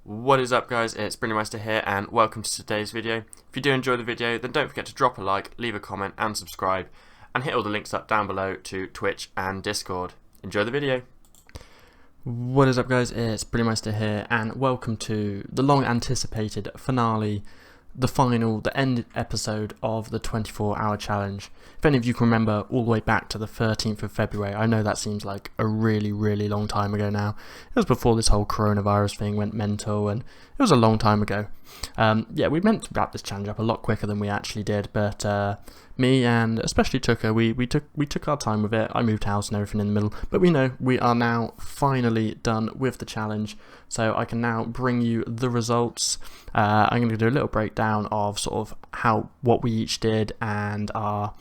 What is up, guys? It's Brillymister here and welcome to today's video. If you do enjoy the video, then don't forget to drop a like, leave a comment and subscribe, and hit all the links up down below to Twitch and Discord. Enjoy the video. What is up, guys? It's Brillymister here and welcome to the long anticipated finale, the final, the end episode of the 24-hour challenge. If any of you can remember all the way back to the 13th of February, I know that seems like a really long time ago now. It was before this whole coronavirus thing went mental, and it was a long time ago. Yeah, we meant to wrap this challenge up a lot quicker than we actually did, but me and especially Tucker, we took our time with it. I moved house and everything in the middle, but we know we are now finally done with the challenge, so I can now bring you the results. I'm going to do a little breakdown of sort of what we each did and our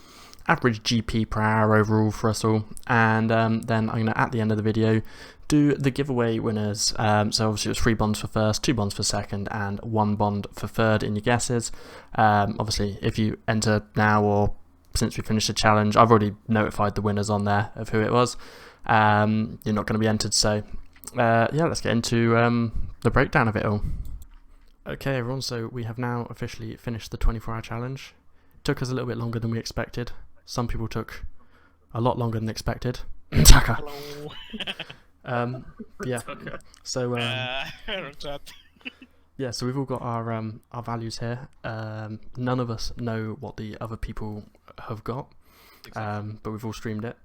average GP per hour overall for us all, and then I'm going to, at the end of the video, do the giveaway winners. So obviously it was 3 bonds for first, 2 bonds for second, and 1 bond for third in your guesses. Obviously if you enter now or since we finished the challenge, I've already notified the winners on there of who it was. You're not going to be entered, so yeah, let's get into the breakdown of it all. Okay everyone, so we have now officially finished the 24-hour challenge. It took us a little bit longer than we expected. Some people took a lot longer than expected. Tucker. Yeah. So yeah, so we've all got our values here. None of us know what the other people have got, but we've all streamed it.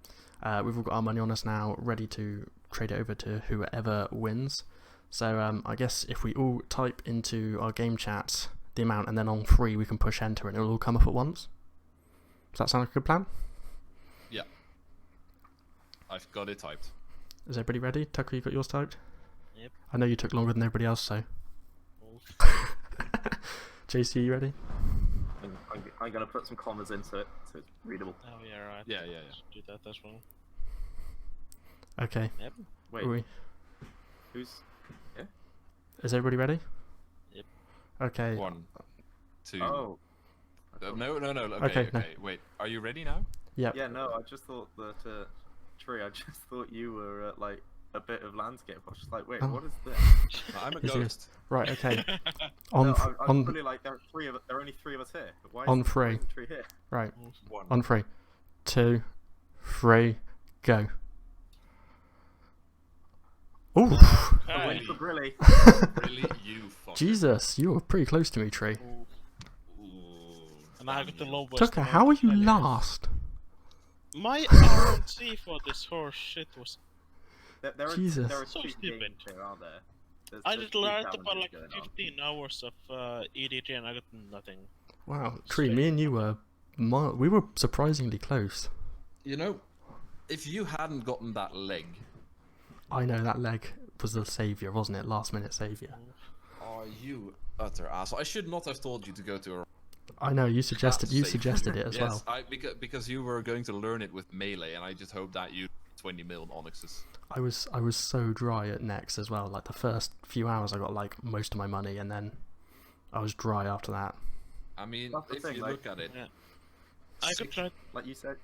We've all got our money on us now, ready to trade it over to whoever wins. So I guess if we all type into our game chat the amount, and then on 3 we can push enter and it'll all come up at once. Does that sound like a good plan? Yeah. I've got it typed. Is everybody ready? Tucker, you got yours typed? Yep. I know you took longer than everybody else, so. JC, you ready? I'm gonna put some commas into it so it's readable. Oh yeah, right. Yeah. Do that as well. Okay. Yep. Wait, Are we? who's... Yeah? Is everybody ready? Yep. Okay. 1, 2. Oh. No. Okay, Okay. no. Wait. Are you ready now? Yep. Yeah, no, I just thought that, Tree, I just thought you were, like, a bit of landscape. I was just like, wait, Oh. what is this? I'm a Is he- ghost. Right, okay. No, I'm on really like, there are only 3 of us here. Why on is, three. Why isn't Tree here? Right. 1. On 3, 2, 3, go. Ooh. I went for Brilly. Really? You fucker. Jesus, you were pretty close to me, Tree. Ooh, And I got the lowest. Tucker, how are you last? My RNC for this horse shit was. There are Jesus. There are So 2 stupid. games here, aren't there? I There's just 2 learned about challenges like going on. 15 hours of EDG and I got nothing. Wow, Tree, me and you were we were surprisingly close. You know, if you hadn't gotten that leg, I know that leg was the saviour, wasn't it? Last minute saviour. oh, you utter asshole. I should not have told you to go to a... I know, you suggested Safe. it as yes, well. because you were going to learn it with melee, and I just hope that you 20 mil onyxes. I was so dry at Next as well. Like the first few hours I got like most of my money, and then I was dry after that. I mean, That's the if thing, you like- look at it, Yeah. I could try. Like you said,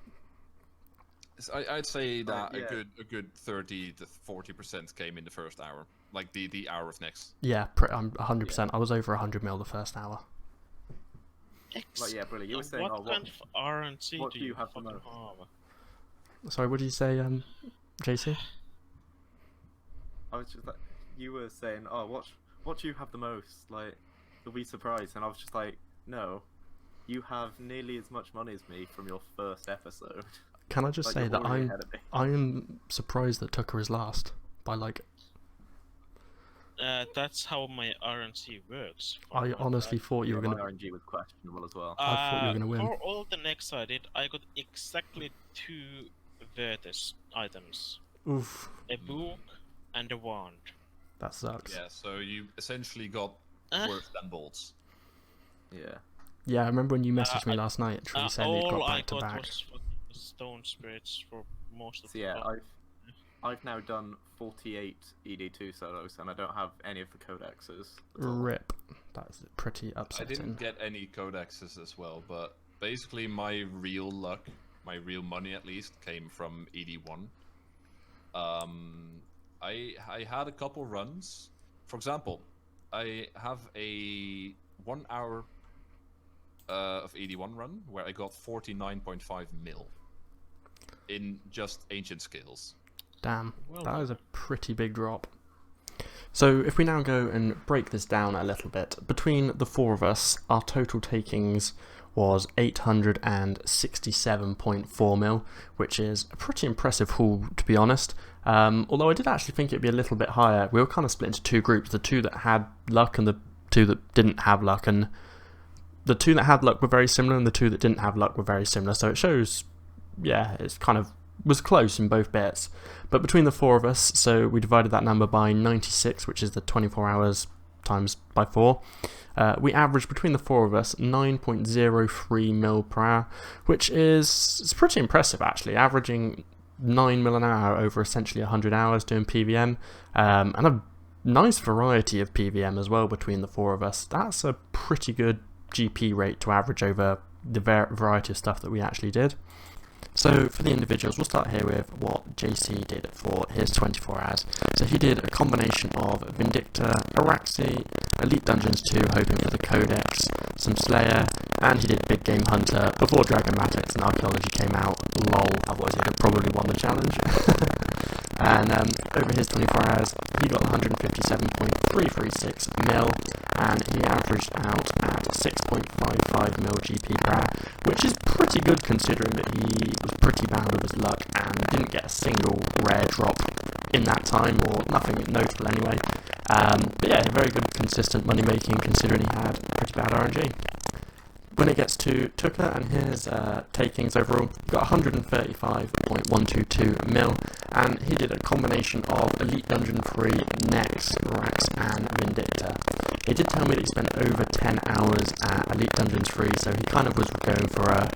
I'd say that yeah. a good 30 to 40% came in the first hour, like the hour of next. Yeah, I'm 100%. I was over 100 mil the first hour. like, yeah, Brilly, you were saying, What oh, kind of RNC what do do you you have the fucking most? have? Sorry, what did you say, JC? I was just like, you were saying, oh, what do you have the most? Like, you'll be surprised. And I was just like, no, you have nearly as much money as me from your first episode. Can I just Like, say you're that already ahead of me. I am surprised that Tucker is last by like. That's how my RNC works. I honestly thought you were My gonna. RNG was questionable as well. I thought you were gonna win. For all the next I did, I got exactly 2 Vertus items. Oof, A book and a wand. that sucks. Yeah, so you essentially got worse than bolts. Yeah. Yeah, I remember when you messaged me I- last night. Tree saying you All got I back to got back. was fucking stone spirits for most of So the yeah, time. I've now done 48 ED2 solos, and I don't have any of the codexes. at all. Rip. That's pretty I upsetting. didn't get any codexes as well, but basically my real luck, my real money at least, came from ED1. I had a couple runs. For example, I have a 1 hour of 81 run where I got 49.5 mil in just ancient scales. Damn, Well that done. is a pretty big drop. So if we now go and break this down a little bit, between the four of us, our total takings was 867.4 mil, which is a pretty impressive haul, to be honest. Although I did actually think it'd be a little bit higher. We were kind of split into two groups, the two that had luck and the two that didn't have luck, and the two that had luck were very similar and the two that didn't have luck were very similar, so it shows, yeah, it's kind of was close in both bits. But between the four of us, so we divided that number by 96, which is the 24 hours times by 4. We averaged between the four of us 9.03 mil per hour, which is it's pretty impressive actually, averaging 9 mil an hour over essentially 100 hours doing PVM, and a nice variety of PVM as well between the four of us. That's a pretty good GP rate to average over the variety of stuff that we actually did. So for the individuals, we'll start here with what JC did for his 24 hours. So he did a combination of Vindicta, Araxi, Elite Dungeons 2, hoping for the Codex, some Slayer, and he did Big Game Hunter before Dragonmatics and Archaeology came out. Lol, otherwise he'd have probably won the challenge. And over his 24 hours, he got 157.336 mil, and he averaged out at 6.55 mil GP per hour, which is pretty good considering that he was pretty bad with his luck and didn't get a single rare drop in that time, or nothing notable anyway. But yeah, very good consistent money making considering he had pretty bad RNG. When it gets to Tucker and his takings overall, he got 135.122 mil, and he did a combination of Elite Dungeon 3, Nex, Rax, and Vindicta. He did tell me that he spent over 10 hours at Elite Dungeons 3, so he kind of was going for a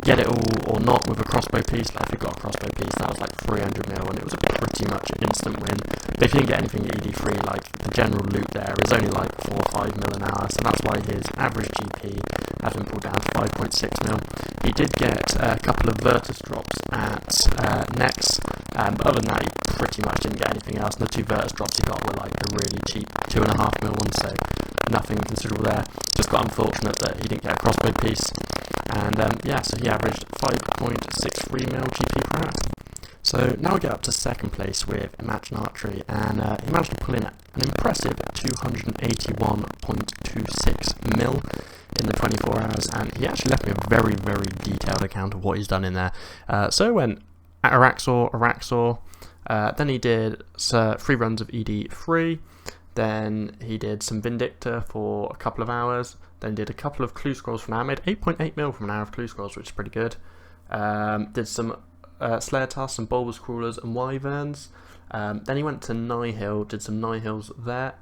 get it all or not with a crossbow piece. Like if he got a crossbow piece, that was like 300 mil, and it was a pretty much an instant win. But if you didn't get anything at ED3, like the general loot there is only like 4 or 5 mil an hour, so that's why his average GP has been pulled down to 5.6 mil. He did get a couple of Virtus drops at Nex, but other than that, he pretty much didn't get anything else. And the 2 Virtus drops he got were like the really cheap 2.5 mil ones, so nothing considerable there. Just got unfortunate that he didn't get a crossbow piece. And yeah, so he averaged 5.63 mil GP per hour. So now we get up to second place with Imagine Archery, and he managed to pull in an impressive 281.26 mil in the 24 hours, and he actually left me a very, very detailed account of what he's done in there. So it went at Araxor, then he did 3 runs of ED3, then he did some Vindicta for a couple of hours, then did a couple of clue scrolls from an hour, made 8.8 mil from an hour of clue scrolls, which is pretty good. Did some Slayer tasks, some Bulbous Crawlers and Wyverns. Then he went to Nihil, did some Nihils there.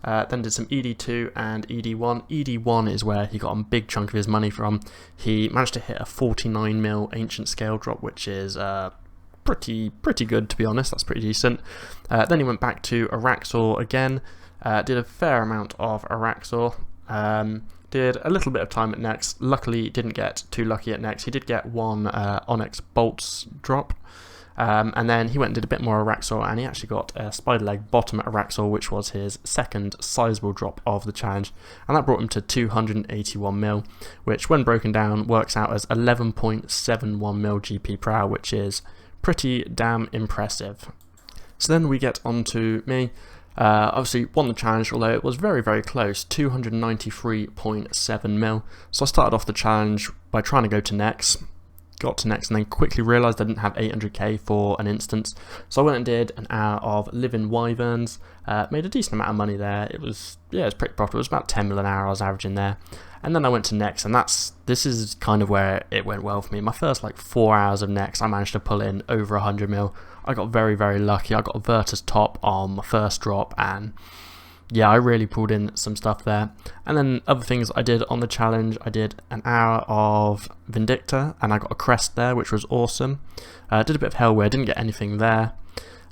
Then did some ED2 and ED1. ED1 is where he got a big chunk of his money from. He managed to hit a 49 mil ancient scale drop, which is pretty good, to be honest. That's pretty decent. Then he went back to Araxor again, did a fair amount of Araxor. Did a little bit of time at Nex. Luckily didn't get too lucky at Nex. He did get 1 Onyx Bolts drop, and then he went and did a bit more Araxor, and he actually got a Spider Leg bottom at Araxor, which was his second sizable drop of the challenge, and that brought him to 281 mil, which when broken down works out as 11.71 mil GP per hour, which is pretty damn impressive. So then we get on to me. Obviously won the challenge, although it was very, very close, 293.7 mil. So I started off the challenge by trying to go to Nex, got to Nex, and then quickly realised I didn't have 800k for an instance. So I went and did an hour of Living Wyverns, made a decent amount of money there. It was pretty profitable. It was about 10 mil an hour I was averaging there. And then I went to Nex, and this is kind of where it went well for me. My first like 4 hours of Nex, I managed to pull in over 100 mil. I got very, very lucky. I got a Virtus top on my first drop, and yeah, I really pulled in some stuff there. And then other things I did on the challenge, I did an hour of Vindicta, and I got a crest there, which was awesome. Did a bit of Hellware, didn't get anything there.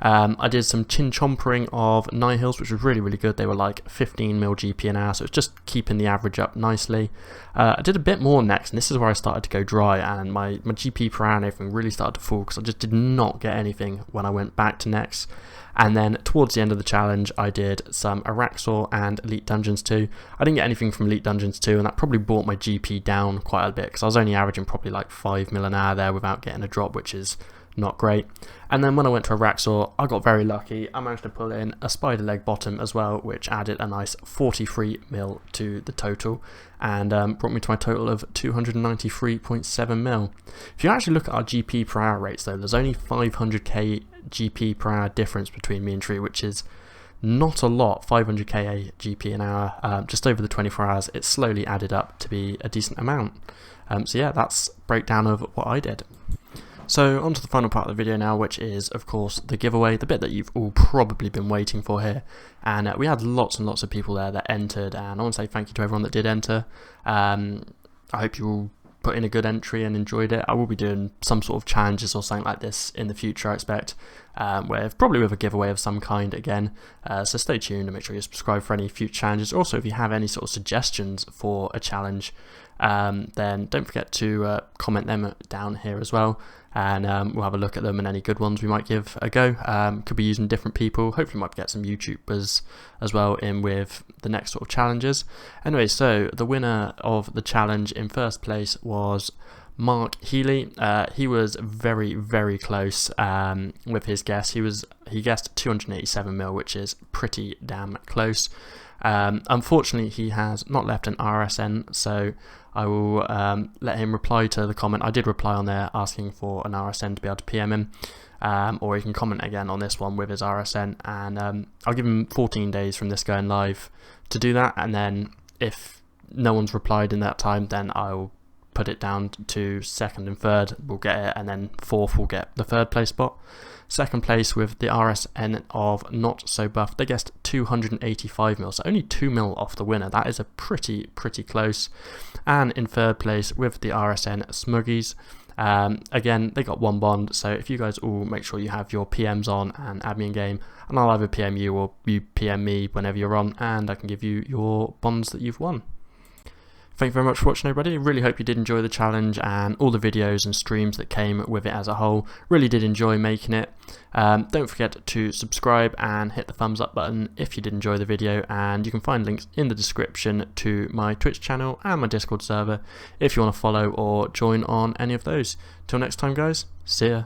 I did some chin chompering of Nihils, which was really, really good. They were like 15 mil GP an hour, so it's just keeping the average up nicely. I did a bit more next, and this is where I started to go dry, and my GP per hour and everything really started to fall because I just did not get anything when I went back to next. And then towards the end of the challenge, I did some Araxor and Elite Dungeons 2. I didn't get anything from Elite Dungeons 2, and that probably brought my GP down quite a bit because I was only averaging probably like 5 mil an hour there without getting a drop, which is not great. And then when I went to Araxor, I got very lucky. I managed to pull in a spider leg bottom as well, which added a nice 43 mil to the total, and brought me to my total of 293.7 mil. If you actually look at our GP per hour rates though, there's only 500k GP per hour difference between me and Tree, which is not a lot. 500k GP an hour, just over the 24 hours, it slowly added up to be a decent amount. So yeah, that's breakdown of what I did. So on to the final part of the video now, which is of course the giveaway, the bit that you've all probably been waiting for here. And we had lots and lots of people there that entered, and I want to say thank you to everyone that did enter. I hope you all put in a good entry and enjoyed it. I will be doing some sort of challenges or something like this in the future, I expect, where probably with a giveaway of some kind again. So stay tuned and make sure you subscribe for any future challenges. Also, if you have any sort of suggestions for a challenge, then don't forget to comment them down here as well, and we'll have a look at them, and any good ones we might give a go. Could be using different people. Hopefully might get some YouTubers as well in with the next sort of challenges. Anyway, so the winner of the challenge in first place was Mark Healy. He was very, very close with his guess. He guessed 287 mil, which is pretty damn close. Unfortunately, he has not left an RSN, so I will let him reply to the comment. I did reply on there asking for an RSN to be able to PM him, or he can comment again on this one with his RSN, and I'll give him 14 days from this going live to do that, and then if no one's replied in that time, then I'll put it down to second and third, we'll get it, and then fourth will get the third place spot. Second place with the RSN of Not So Buff, they guessed 285 mil, so only 2 mil off the winner. That is a pretty close. And in third place with the RSN Smuggies, again they got 1 bond, so if you guys all make sure you have your PMs on and add me in game, and I'll either PM you or you PM me whenever you're on, and I can give you your bonds that you've won. Thank you very much for watching, everybody. Really hope you did enjoy the challenge and all the videos and streams that came with it as a whole. Really did enjoy making it. Don't forget to subscribe and hit the thumbs up button if you did enjoy the video, and you can find links in the description to my Twitch channel and my Discord server if you want to follow or join on any of those. Till next time guys, see ya.